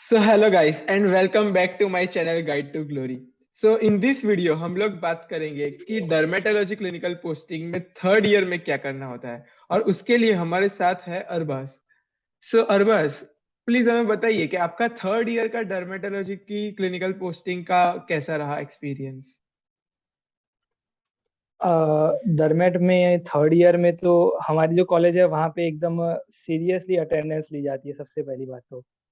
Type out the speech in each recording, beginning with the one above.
So hello guys and welcome back to my channel guide to glory. So in this video हम लोग बात करेंगे कि dermatology clinical posting में third year में क्या करना होता है, और उसके लिए हमारे साथ है अरबाज। सो अरबाज, प्लीज हमें बताइए कि आपका थर्ड ईयर का डर्मेटोलॉजी की क्लिनिकल पोस्टिंग का कैसा रहा एक्सपीरियंस। डरमेट में थर्ड ईयर में तो हमारी जो कॉलेज है वहाँ पे एकदम सीरियसली अटेंडेंस ली जाती है। सबसे पहली बात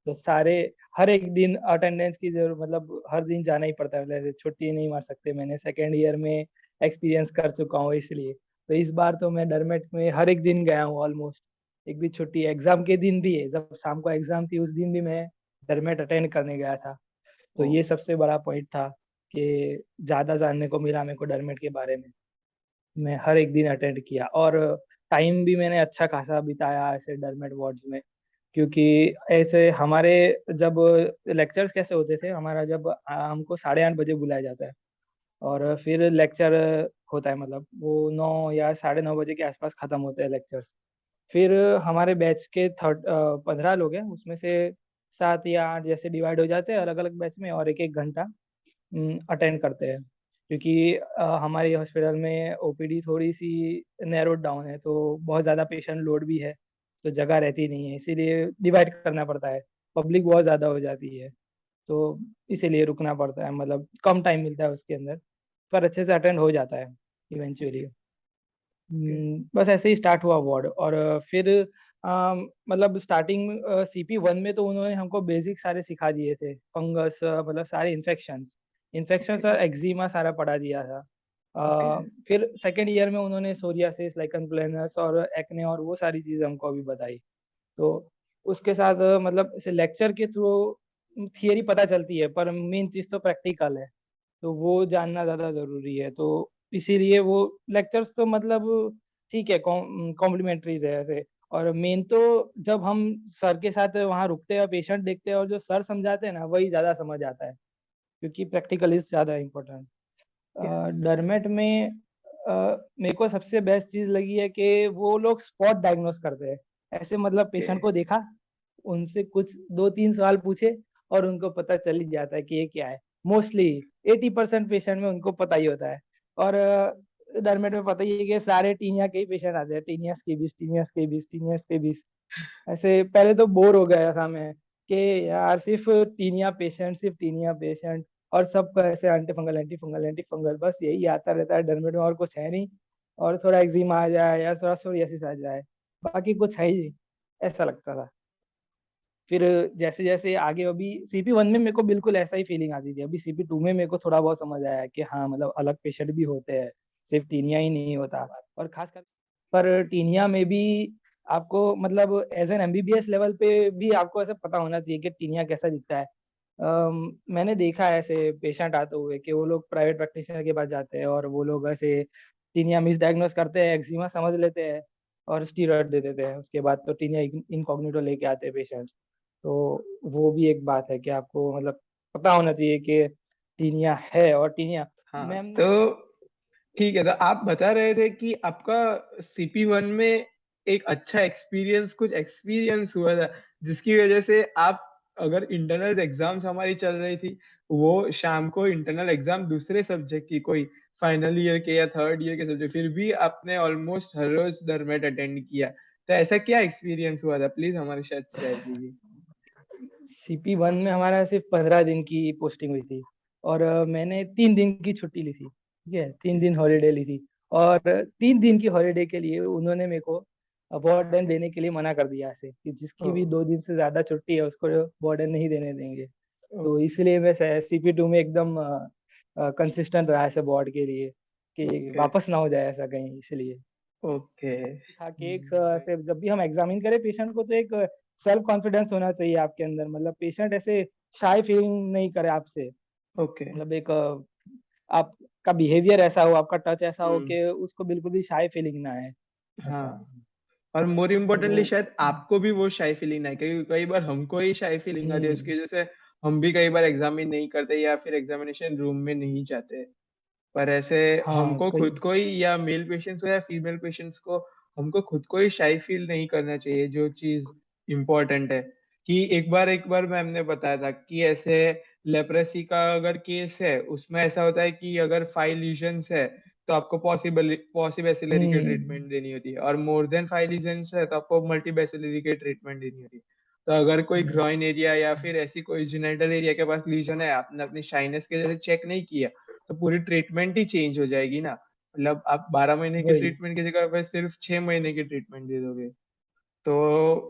तो सारे हर एक दिन अटेंडेंस की जरूर, मतलब हर दिन जाना ही पड़ता है, मतलब छुट्टी नहीं मार सकते। मैंने सेकेंड ईयर में एक्सपीरियंस कर चुका हूँ, इसलिए तो इस बार तो मैं डरमेट में हर एक दिन गया हूँ ऑलमोस्ट। एक भी छुट्टी एग्जाम के दिन भी है, जब शाम को एग्जाम थी उस दिन भी मैं डरमेट अटेंड करने गया था। तो ओ, ये सबसे बड़ा पॉइंट था कि ज्यादा जानने को मिला मेरे को डरमेट के बारे में। मैं हर एक दिन अटेंड किया, और टाइम भी मैंने अच्छा खासा बिताया ऐसे डरमेट वार्ड्स में। क्योंकि ऐसे हमारे जब लेक्चर्स कैसे होते थे, हमारा जब हमको 8:30 बजे बुलाया जाता है, और फिर लेक्चर होता है, मतलब वो 9 या 9:30 बजे के आसपास खत्म होते हैं लेक्चर्स। फिर हमारे बैच के 15 लोग हैं, उसमें से 7 या 8 जैसे डिवाइड हो जाते हैं अलग अलग बैच में, और एक एक घंटा अटेंड करते हैं। क्योंकि हमारे हॉस्पिटल में ओपीडी थोड़ी सी नैरो डाउन है, तो बहुत ज़्यादा पेशेंट लोड भी है, तो जगह रहती नहीं है, इसीलिए डिवाइड करना पड़ता है। पब्लिक बहुत ज़्यादा हो जाती है, तो इसीलिए रुकना पड़ता है, मतलब कम टाइम मिलता है उसके अंदर, पर अच्छे से अटेंड हो जाता है इवेंचुअली। बस ऐसे ही स्टार्ट हुआ वार्ड। और फिर मतलब स्टार्टिंग CP1 में तो उन्होंने हमको बेसिक सारे सिखा दिए थे, फंगस मतलब सारे इन्फेक्शंस इन्फेक्शंस और एक्जिमा सारा पढ़ा दिया था। ओके। फिर सेकेंड ईयर में उन्होंने सोरियासिस, लाइकन प्लेनस और एक्ने और वो सारी चीज़ें हमको अभी बताई। तो उसके साथ मतलब इसे लेक्चर के थ्रू थियरी पता चलती है, पर मेन चीज़ तो प्रैक्टिकल है, तो वो जानना ज़्यादा ज़रूरी है। तो इसीलिए वो लेक्चर्स तो मतलब ठीक है, कॉम्प्लीमेंट्रीज है ऐसे। और मेन तो जब हम सर के साथ वहाँ रुकते हैं, पेशेंट देखते हैं, और जो सर समझाते हैं ना, वही ज़्यादा समझ आता है, क्योंकि प्रैक्टिकल इज ज़्यादा इम्पोर्टेंट। यस। डरमेट में मेरे को सबसे बेस्ट चीज़ लगी है कि वो लोग स्पॉट डायग्नोस करते हैं। ऐसे मतलब ओके। पेशेंट को देखा, उनसे कुछ 2-3 सवाल पूछे, और उनको पता चल ही जाता है कि ये क्या है। मोस्टली 80% पेशेंट में उनको पता ही होता है। और डरमेट में पता ही है कि सारे टीनिया के ही पेशेंट आते हैं, टीनियस के 20, टीनियस के 20, टीनियस के 20। ऐसे पहले तो बोर हो गया था मैं कि यार सिर्फ टीनिया पेशेंट, और सबका ऐसे एंटी फंगल एंटी फंगल, बस यही आता रहता है डरमेट में, और कुछ है नहीं। और थोड़ा एक्जिमा आ जाए या थोड़ा सोरियासिस आ जाए, बाकी कुछ है ही नहीं, ऐसा लगता था। फिर जैसे जैसे आगे, अभी CP1 में मेरे को बिल्कुल ऐसा ही फीलिंग आती थी, अभी CP2 में मेरे को थोड़ा बहुत समझ आया कि हाँ, मतलब अलग पेशेंट भी होते हैं, सिर्फ टीनिया ही नहीं होता। और खासकर पर टीनिया में भी आपको मतलब एज एन MBBS लेवल पे भी आपको ऐसा पता होना चाहिए कि टीनिया कैसा दिखता है। मैंने देखा है ऐसे पेशेंट आते हुए कि वो लोग प्राइवेट प्रैक्टिशनर के पास जाते हैं, और वो लोग ऐसे टीनिया मिस डायग्नोस करते हैं, एक्जिमा समझ लेते हैं, और स्टीरॉयड दे देते हैं। उसके बाद तो टीनिया इनकॉग्निटो लेके आते हैं पेशेंट्स। तो वो भी एक बात है कि आपको मतलब पता होना चाहिए कि टीनिया है। और टीनिया हाँ, मैम तो ठीक है। तो आप बता रहे थे कि आपका CP1 में एक अच्छा एक्सपीरियंस, कुछ एक्सपीरियंस हुआ था जिसकी वजह से आप, अगर इंटरनल एग्जाम्स हमारी चल रही थी, वो शाम को इंटरनल एग्जाम दूसरे सब्जेक्ट की, कोई फाइनल ईयर के या थर्ड ईयर के सब्जेक्ट, फिर भी आपने ऑलमोस्ट हर रोज डरमेट अटेंड किया। तो ऐसा क्या एक्सपीरियंस हुआ था, प्लीज हमारे साथ शेयर कीजिए। CP1 में हमारा सिर्फ 15 दिन की पोस्टिंग हुई थी, और मैंने 3 दिन की छुट्टी ली थी, ठीक है, 3 दिन हॉलीडे ली थी। और 3 दिन की हॉलीडे के लिए उन्होंने मेरे को वार्डन देने के लिए मना कर दिया ऐसे, कि ओ, जिसकी भी 2 दिन से ज्यादा छुट्टी है उसको वार्डन नहीं देने देंगे। ओ, तो इसलिए मैं CP2 में एकदम कंसिस्टेंट रहा ऐसे बोर्ड के लिए, कि ओके। वापस ना हो जाए ऐसा कहीं, इसलिए ओके। था कि एक ऐसे जब भी हम एग्जामिन करें पेशेंट को, तो एक सेल्फ कॉन्फिडेंस होना चाहिए आपके अंदर, मतलब पेशेंट ऐसे शाय फीलिंग नहीं करे आपसे। ओके। मतलब एक आपका बिहेवियर ऐसा हो, आपका टच ऐसा हो हम्म। कि उसको बिल्कुल भी शाय फीलिंग ना है, ऐसा। हाँ, और मोर इम्पोर्टेंटली तो शायद आपको भी वो शाई फीलिंग ना है, क्योंकि कई बार हमको ही शाई फीलिंग आती है, हम्म उसकी वजह से हम भी कई बार एग्जामिन नहीं करते या फिर एग्जामिनेशन रूम में नहीं जाते। पर ऐसे हाँ हमको कई खुद को ही, या मेल पेशेंट्स को या फीमेल पेशेंट्स को, हमको खुद को ही शाई फील नहीं करना चाहिए, जो चीज इम्पोर्टेंट है। कि एक बार मैम ने बताया था कि ऐसे लेप्रेसी का अगर केस है उसमें ऐसा होता है कि अगर 5 लीजन्स है तो आपको पॉसिबेसिलरी की हम्म। ट्रीटमेंट देनी होती है, और मोर देन 5 लीजन्स है तो आपको मल्टीबेसिलरी की ट्रीटमेंट देनी होती है। तो अगर कोई हम्म, ग्रॉइन एरिया या फिर ऐसी कोई जेनिटल एरिया के पास लीजन है, आपने अपनी शाइनेस के जैसे चेक नहीं किया, तो पूरी ट्रीटमेंट ही चेंज हो जाएगी ना। मतलब आप 12 महीने की वही ट्रीटमेंट की जगह पे सिर्फ 6 महीने की ट्रीटमेंट दे दोगे। तो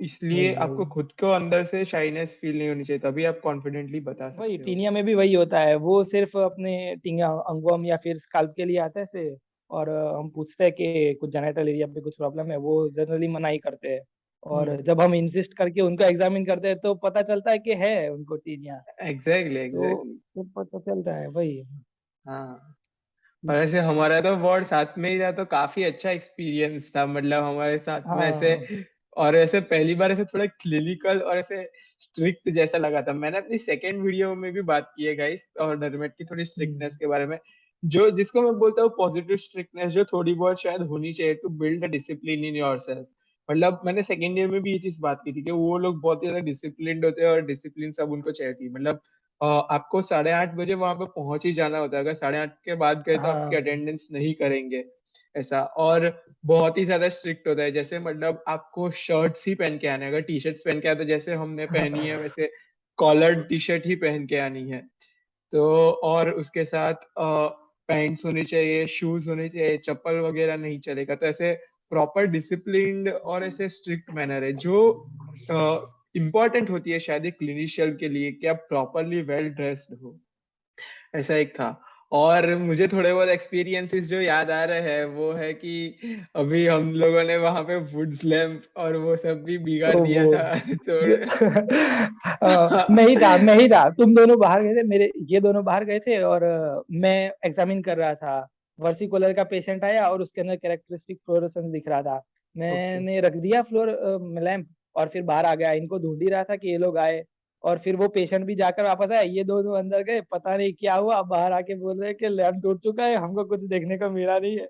इसलिए वही आपको वही खुद को अंदर से शाइनेस फील नहीं होनी चाहिए, तभी आप कॉन्फिडेंटली बता वही सकते हो। टीनिया में भी वही होता है, वो सिर्फ अपने टीनिया अंगों या फिर स्काल्प के लिए आता है से। और हम पूछते हैं कि कुछ जेनिटल एरिया पे कुछ प्रॉब्लम है, वो जनरली मना ही करते हैं। और हम्म। जब हम इंसिस्ट करके उनको एग्जामिन करते हैं तो पता चलता है कि है उनको टीनिया। एग्जैक्टली तो एग्जैक्टली। तो पता चलता है वही। हाँ। और ऐसे हमारा तो वार्ड साथ में ही था, तो काफी अच्छा एक्सपीरियंस था, मतलब हमारे साथ में ऐसे। हाँ। और ऐसे पहली बार ऐसे थोड़ा क्लिनिकल और ऐसे स्ट्रिक्ट जैसा लगा था। मैंने अपनी सेकेंड वीडियो में भी बात की है गाइस, और डरमेट की थोड़ी स्ट्रिक्टनेस हम्म, के बारे में, जो जिसको मैं बोलता हूँ पॉजिटिव स्ट्रिक्टनेस, जो थोड़ी बहुत शायद होनी चाहिए to build a discipline in yourself. मतलब मैंने सेकेंड ईयर में भी ये चीज बात की थी कि वो लोग बहुत ही ज्यादा डिसिप्लिन्ड होते हैं, और डिसिप्लिन सब उनको चाहिए थी। मतलब आपको 8:30 बजे वहां पे पहुंच ही जाना होता है, अगर 8:30 के बाद गए तो आपकी हाँ अटेंडेंस नहीं करेंगे ऐसा। और बहुत ही ज्यादा स्ट्रिक्ट होता है, जैसे मतलब आपको शर्ट्स ही पहन के आने हैं। अगर टी शर्ट्स पहन के आए तो जैसे हमने पहनी है वैसे कॉलर्ड टी शर्ट ही पहन के आनी है। तो और उसके साथ पैंट्स होनी चाहिए, शूज होने चाहिए, चप्पल वगैरह नहीं चलेगा। तो ऐसे प्रॉपर डिसिप्लिन्ड और ऐसे स्ट्रिक्ट मैनर है, जो इम्पोर्टेंट होती है शायद एक क्लिनिशियन के लिए, कि आप प्रॉपरली वेल ड्रेस्ड हो। ऐसा एक था। और मुझे थोड़े बहुत एक्सपीरियंसेस जो याद आ रहे हैं वो है कि अभी हम लोगों ने वहां पे वुड स्लैम्प और वो सब भी बिगाड़ तो दिया वो था थोड़े। मैं ही था, तुम दोनों बाहर गए थे, मेरे ये दोनों बाहर गए थे और मैं एग्जामिन कर रहा था। वर्सिकुलर का पेशेंट आया और उसके अंदर कैरेक्टरिस्टिक फ्लोरोसेंस दिख रहा था। ओके। मैंने रख दिया फ्लोर लैंप और फिर बाहर आ गया, इनको ढूंढ ही रहा था कि ये लोग आए। और फिर वो पेशेंट भी जाकर वापस आया, ये दोनों अंदर गए, पता नहीं क्या हुआ, बाहर आके बोल रहे हैं कि लैंप टूट चुका है, हमको कुछ देखने को मिला नहीं है।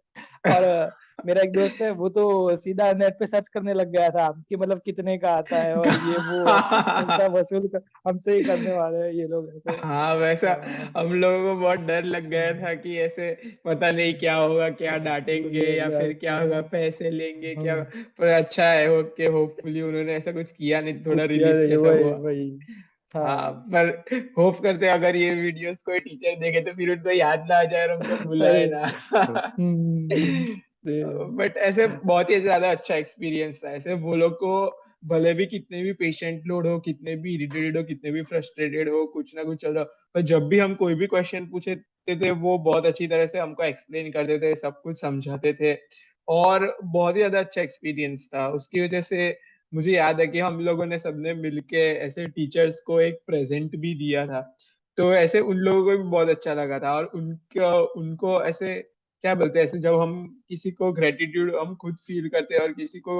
और मेरा एक दोस्त है, वो तो सीधा नेट पे सर्च करने लग गया था कि मतलब कितने का आता है और ये वो, पैसा वसूल कर हमसे ही करने वाले हैं ये लोग ऐसे। हाँ वैसा। हाँ, हम लोगों को बहुत डर लग गया था कि ऐसे पता नहीं क्या होगा, क्या डांटेंगे वही या फिर क्या होगा, वही, पैसे लेंगे क्या। हम पर अच्छा है हो कि होपफुली उन्होंने ऐसा कुछ किया नहीं, थोड़ा कुछ किया रिलीफ नहीं, जैसा वही हुआ। वही। हाँ। हाँ। पर होप करते हैं अगर ये वीडियोस कोई टीचर देखे तो फिर उनको याद ना आ जाए और हमको अरे बुलाए ना। बट ऐसे बहुत ही ज्यादा अच्छा एक्सपीरियंस था। ऐसे वो लोग को भले भी कितने भी पेशेंट लोड हो, कितने भी इरिटेटेड हो, कितने भी फ्रस्ट्रेटेड हो, कुछ ना कुछ चल रहा हो, पर जब भी हम कोई भी क्वेश्चन पूछे थे वो बहुत अच्छी तरह से हमको एक्सप्लेन करते थे, सब कुछ समझाते थे। और बहुत ही ज्यादा अच्छा एक्सपीरियंस था उसकी वजह से। मुझे याद है कि हम लोगों ने सबने मिलके ऐसे टीचर्स को एक प्रेजेंट भी दिया था। तो ऐसे उन लोगों को भी बहुत अच्छा लगा था, और उनको उनको ऐसे क्या बोलते हैं, ऐसे जब हम किसी को ग्रेटिट्यूड हम खुद फील करते हैं और किसी को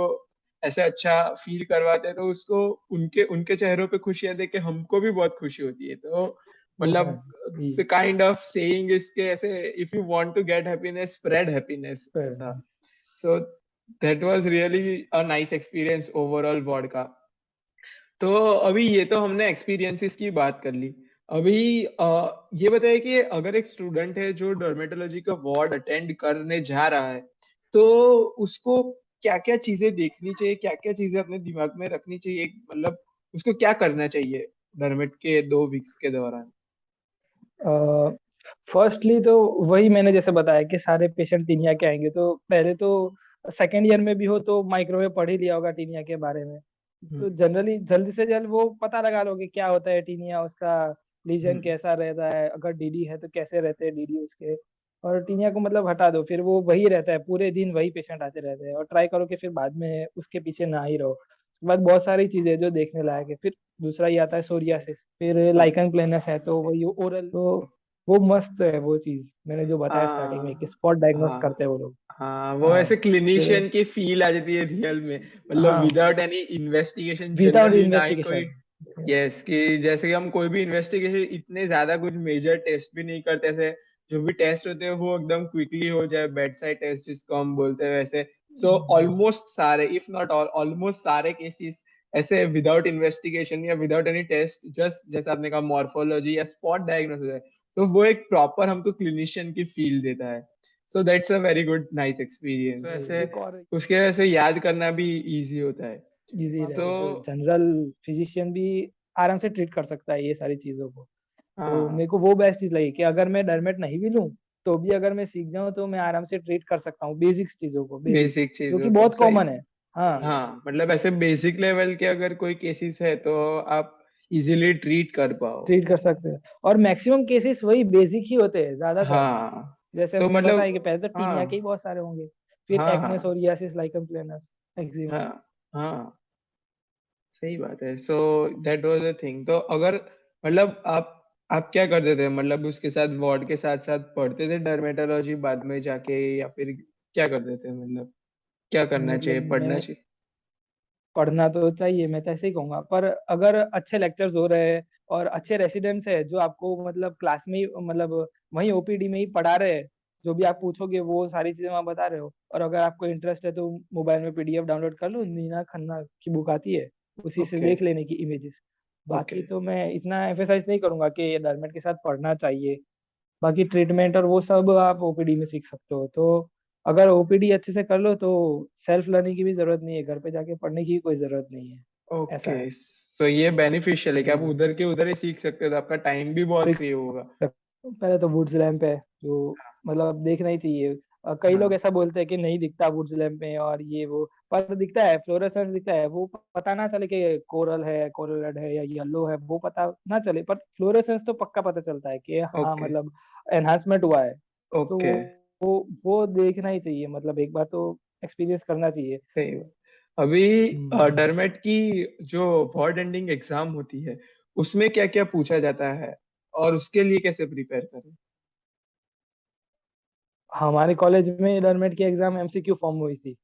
ऐसे अच्छा फील करवाते हैं, तो उसको उनके उनके चेहरों पे खुशियां देख के हमको भी बहुत खुशी होती है। तो वो है मतलब ये। द काइंड ऑफ सेइंग इसके ऐसे, if you want to get happiness spread happiness ऐसा। So that was really a nice experience overall ward का। तो अभी ये तो हमने एक्सपीरियंसेस की बात कर ली। अभी ये बताइए कि अगर एक स्टूडेंट है जो डर्मेटोलॉजी का वार्ड अटेंड करने जा रहा है, तो उसको क्या क्या चीजें देखनी चाहिए, क्या क्या चीजें अपने दिमाग में रखनी चाहिए, मतलब उसको क्या करना चाहिए डर्मेट के 2 वीक्स के दौरान। फर्स्टली तो वही मैंने जैसे बताया कि सारे पेशेंट टीनिया के आएंगे, तो पहले तो सेकेंड ईयर में भी हो तो माइक्रोवेव पढ़ ही लिया होगा टीनिया के बारे में। हम्म। तो जनरली जल्दी से जल्द वो पता लगा लोगे क्या होता है टीनिया, उसका लीजन हम्म। कैसा रहता है, अगर डीडी है तो कैसे रहते हैं डीडी उसके। और टीनिया को मतलब हटा दो, फिर वो वही रहता है, पूरे दिन वही पेशेंट आते रहते हैं, और ट्राई करो कि फिर बाद में उसके पीछे ना ही रहो। उसके बाद बहुत सारी चीजें जो देखने लायक है। फिर दूसरा ये आता है सोरियासिस, फिर लाइकन प्लेनस है, तो वही ओरल, तो वो मस्त है वो चीज मैंने जो बताया स्टार्टिंग में कि हाँ। स्पॉट डायग्नोस हाँ। करते हैं वो लोग। हाँ वो हाँ। ऐसे फिर क्लिनिशियन की फील आ जाती है रियल में, मतलब हाँ, without any investigation without generally ना ही कोई। इन्वेस्टिगेशन। यस, कि जैसे कि हम कोई भी इन्वेस्टिगेशन इतने ज्यादा कुछ मेजर टेस्ट भी नहीं करते थे। जो भी टेस्ट होते हैं वो एकदम क्विकली हो जाए, बेड साइड टेस्ट जिसको हम बोलते हैं वैसे। सो ऑलमोस्ट सारे, इफ नॉट ऑल, ऑलमोस्ट सारे केसेस ऐसे विदाउट इन्वेस्टिगेशन या विदाउट एनी टेस्ट, जस्ट जैसे आपने कहा मॉर्फोलॉजी या स्पॉट डायग्नोसिस है, तो वो एक प्रॉपर हमको क्लिनिशियन की फील देता है। So that's a very good nice experience. जी, ऐसे एक और उसके वजह से याद करना भी इजी होता है। इजी तो रहेगा, तो जनरल फिजिशियन भी आराम से ट्रीट कर सकता है ये सारी चीजों को। तो हाँ मेरे को वो बेस्ट चीज लगी कि अगर मैं डरमेट नहीं भी लूं तो भी अगर मैं सीख जाऊं तो मैं आराम से ट्रीट कर सकता हूँ बेसिक्स चीजों को, बेसिक, बेसिक जो कि चीजों को बहुत सही। कॉमन है। हाँ, हाँ मतलब ऐसे बेसिक लेवल के अगर कोई केसेस है तो आप इजीली ट्रीट कर पाओ। ट्रीट कर सकते हैं। और मैक्सिमम केसेस वही बेसिक ही होते हैं ज्यादातर। हाँ जैसे तो हमने बताया मतलब कि पहले तो टीनिया के ही हाँ बहुत सारे होंगे, फिर हाँ एक्ने, हाँ सोरियासिस, लाइकन प्लेनस, एक्जिमा। हाँ हाँ सही बात है। सो दैट वाज द थिंग। तो अगर मतलब आप क्या करते थे, मतलब उसके साथ वार्ड के साथ साथ पढ़ते थे डर्मेटोलॉजी बाद में जाके, या फिर क्या करते थे, मतलब क्या करना मतलब चाहिए, पढ़ना मैं, चाहिए? पढ़ना तो चाहिए, मैं तो ऐसे ही कहूंगा, पर अगर अच्छे लेक्चर्स हो रहे हैं और अच्छे रेसिडेंट्स है जो आपको मतलब क्लास में ही, मतलब वहीं ओपीडी में ही पढ़ा रहे हैं, जो भी आप पूछोगे वो सारी चीजें वहाँ बता रहे हो, और अगर आपको इंटरेस्ट है तो मोबाइल में पीडीएफ डाउनलोड कर लो, नीना खन्ना की बुक आती है, उसी से ओके देख लेने की इमेजेस। ओके बाकी तो मैं इतना एम्फेसाइज नहीं करूंगा कि डरमेट के साथ पढ़ना चाहिए। बाकी ट्रीटमेंट और वो सब आप ओपीडी में सीख सकते हो। तो अगर ओपीडी अच्छे से कर लो तो सेल्फ लर्निंग की भी जरूरत नहीं है, घर पे जाके पढ़ने की कोई जरूरत नहीं है। ऐसा ओके। है। सो ये बेनिफिशियल है कि आप हाँ, उधर के उधर ही सीख सकते हो, तो आपका टाइम भी बहुत सीख सेव होगा। सकते हो। पहले तो वुड्स लैम्प है जो मतलब देखना ही चाहिए। कई लोग हाँ ऐसा बोलते हैं कि नहीं दिखता वुड्स लैम्प में और ये वो, पर दिखता है, फ्लोरेसेंस दिखता है। वो पता ना चले कि कोरल है, कोरल रेड है या येलो है, वो पता ना चले, पर फ्लोरेसेंस तो पक्का पता चलता है कि हाँ ओके मतलब एनहांसमेंट हुआ है। तो ओके वो देखना ही चाहिए, मतलब एक बार तो एक्सपीरियंस करना चाहिए। सही बात। अभी हम्म। डरमेट की जो वर्ड एंडिंग एग्जाम होती है, उसमें क्या क्या पूछा जाता है और उसके लिए कैसे प्रिपेयर करें? हमारे कॉलेज में डरमेट की एग्जाम एमसीक्यू फॉर्म में हुई थी।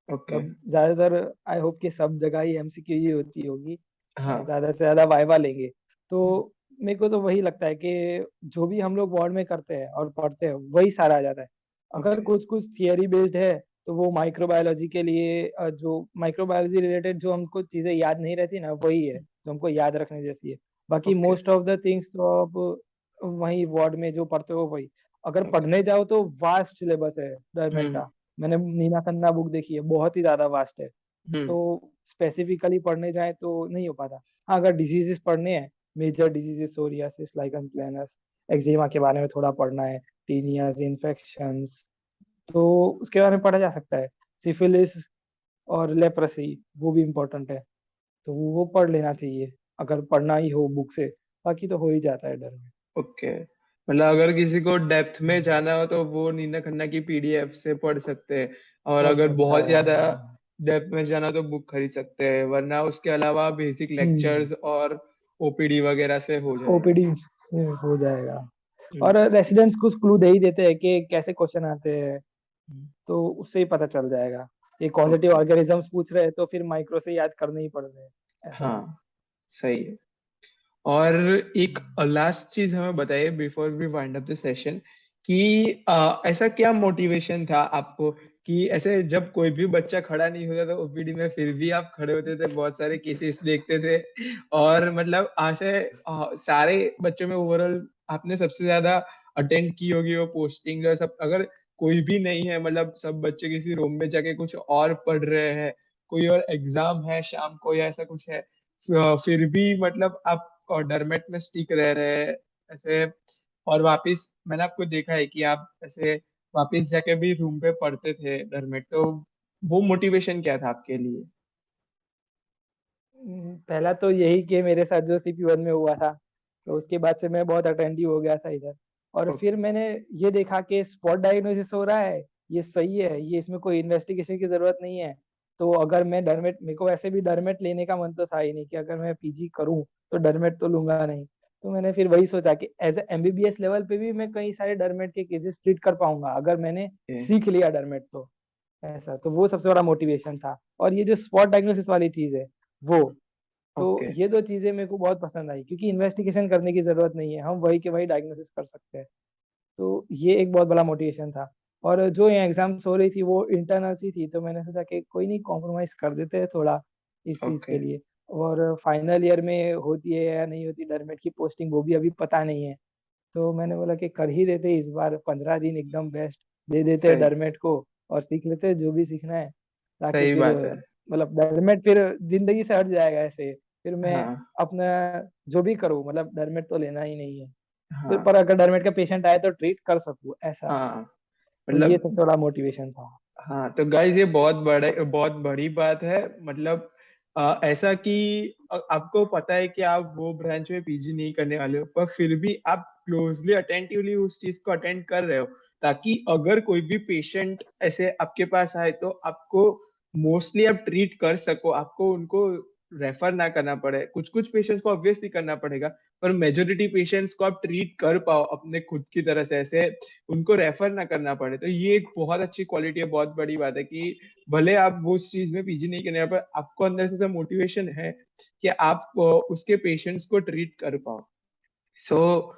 ओके। मतलब ज्यादातर, आई होप कि सब जगह ही एमसीक्यू ही होती होगी, हाँ ज्यादा से ज्यादा वाइवा लेंगे। तो मेरे को तो वही लगता है कि जो भी हम लोग वार्ड में करते हैं और पढ़ते हैं वही सारा आ जाता है। अगर ओके कुछ कुछ थियरी बेस्ड है तो वो माइक्रोबायोलॉजी के लिए, जो माइक्रोबायोलॉजी रिलेटेड जो हमको चीजें याद नहीं रहती ना, वही है जो हमको याद रखने जैसी है। बाकी okay most of the things तो आप वही वार्ड में जो पढ़ते हो वही। अगर ओके। पढ़ने जाओ तो वास्ट सिलेबस है डरमेट हम्म का। मैंने नीना खन्ना बुक देखी है, बहुत ही ज्यादा वास्ट है। हम्म तो स्पेसिफिकली पढ़ने जाए तो नहीं हो पाता। हाँ, अगर डिजीजेस पढ़ने हैं, major diseases, psoriasis, lichen planus, eczema के बारे में थोड़ा पढ़ना है, टीनियाज, इन्फेक्शंस, तो उसके बारे में पढ़ा जा सकता है। सिफिलिस और लेप्रेसी, वो भी इम्पोर्टेंट है, तो वो पढ़ लेना चाहिए अगर पढ़ना ही हो बुक से। बाकी तो हो ही जाता है डर में। ओके। मतलब अगर किसी को डेप्थ में जाना हो तो वो नीना खन्ना की पीडीएफ से पढ़ सकते हैं, और पढ़ अगर सकता बहुत है, ज्यादा हाँ। डेप्थ में जाना तो बुक खरीद सकते हैं, वरना उसके अलावा बेसिक हम्म। लेक्चर्स और ओपीडी वगैरह से हो जाएगा। ओपीडी से हो जाएगा। हम्म, और रेसिडेंट्स कुछ क्लू दे ही देते हैं कि कैसे क्वेश्चन आते हैं, हम्म, तो उससे ही पता चल जाएगा। ये कॉजेटिव ओके। ऑर्गेनिजम्स पूछ रहे हैं तो फिर माइक्रो से याद करने ही पड़ रहे हैं। ऐसा है। हाँ सही है। और एक लास्ट चीज हमें बताइए before we wind up the session, कि ऐसा क्या मोटिवेशन था आपको कि ऐसे जब कोई भी बच्चा खड़ा नहीं होता था ओपीडी में, फिर भी आप खड़े होते थे, बहुत सारे केसेस देखते थे, और मतलब ऐसे सारे बच्चों में ओवरऑल आपने सबसे ज्यादा अटेंड की होगी वो पोस्टिंग और सब। अगर कोई भी नहीं है, मतलब सब बच्चे किसी रूम में जाके कुछ और पढ़ रहे हैं, कोई और एग्जाम है शाम को या ऐसा कुछ है, फिर भी मतलब आप डरमेट में स्टिक रह रहे हैं ऐसे, और वापिस मैंने आपको देखा है कि आप ऐसे वापिस जाके भी रूम पे पढ़ते थे डरमेट, तो वो मोटिवेशन क्या था आपके लिए? पहला तो यही कि मेरे साथ जो सीपी 1 में हुआ था, तो उसके बाद से मैं बहुत अटेंटिव हो गया था इधर। और ओके फिर मैंने ये देखा कि स्पॉट डायग्नोसिस हो रहा है, ये सही है, ये इसमें कोई इन्वेस्टिगेशन की जरूरत नहीं है। तो अगर मैं डरमेट, मेरे को वैसे भी डरमेट लेने का मन तो था ही नहीं कि अगर मैं पीजी करूं तो डरमेट तो लूंगा नहीं। तो मैंने फिर वही सोचा कि एज ए एमबीबीएस लेवल पे भी मैं कई सारे डरमेट के केसेस ट्रीट कर पाऊंगा अगर मैंने सीख लिया डरमेट तो। ऐसा तो वो सबसे बड़ा मोटिवेशन था। और ये जो स्पॉट डायग्नोसिस वाली चीज है वो, तो ओके ये दो चीजें मेरे को बहुत पसंद आई, क्योंकि इन्वेस्टिगेशन करने की जरूरत नहीं है, हम वही के वही डायग्नोसिस कर सकते हैं। तो ये एक बहुत बड़ा मोटिवेशन था। और जो ये एग्जाम्स हो रही थी वो इंटरनल्स ही थी, तो मैंने सोचा कि कोई नहीं, कॉम्प्रोमाइज कर देते हैं थोड़ा, इस चीज़ ओके, के लिए। और फाइनल ईयर में होती है या नहीं होती डरमेट की पोस्टिंग, वो भी अभी पता नहीं है। तो मैंने बोला कि कर ही देते इस बार, 15 दिन एकदम बेस्ट दे देते सही, डरमेट को और सीख लेते जो भी सीखना है, ताकि सही फिर बात है। मतलब डरमेट फिर जिंदगी से हट जाएगा ऐसे। फिर मैं हाँ, अपना जो भी करूँ, मतलब डरमेट तो लेना ही नहीं है। तो हाँ, पर अगर डरमेट का पेशेंट आए तो ट्रीट कर सकूँ ऐसा। हाँ, तो ये मतलब सबसे बड़ा मोटिवेशन था। हाँ, तो गाइस ये बहुत बड़ी बात है। मतलब ऐसा कि आपको पता है कि आप वो ब्रांच में पीजी नहीं करने वाले हो, पर फिर भी आप क्लोजली अटेंटिवली उस चीज को अटेंड कर रहे हो, ताकि अगर कोई भी पेशेंट ऐसे आपके पास आए तो आपको मोस्टली आप ट्रीट कर सको, आपको उनको रेफर ना करना पड़े। कुछ कुछ पेशेंट्स को ऑब्वियसली करना पड़ेगा, पर मेजोरिटी पेशेंट्स को आप ट्रीट कर पाओ अपने खुद की तरह से, ऐसे उनको रेफर ना करना पड़े। तो ये एक बहुत अच्छी क्वालिटी है, बहुत बड़ी बात है कि भले आप वो उस चीज में पीजी नहीं करने, पर आपको अंदर से सब मोटिवेशन है कि आप उसके पेशेंट्स को ट्रीट कर पाओ। सो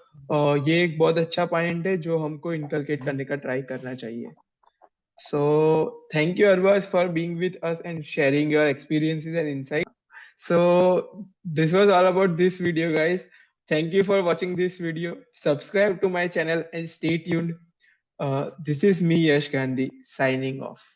ये एक बहुत अच्छा पॉइंट है जो हमको इनकलकेट करने का ट्राई करना चाहिए। So thank you Arbaaz for being with us and sharing your experiences and insight. So this was all about this video, guys. Thank you for watching this video. Subscribe to my channel and stay tuned. This is me, Yash Gandhi, signing off.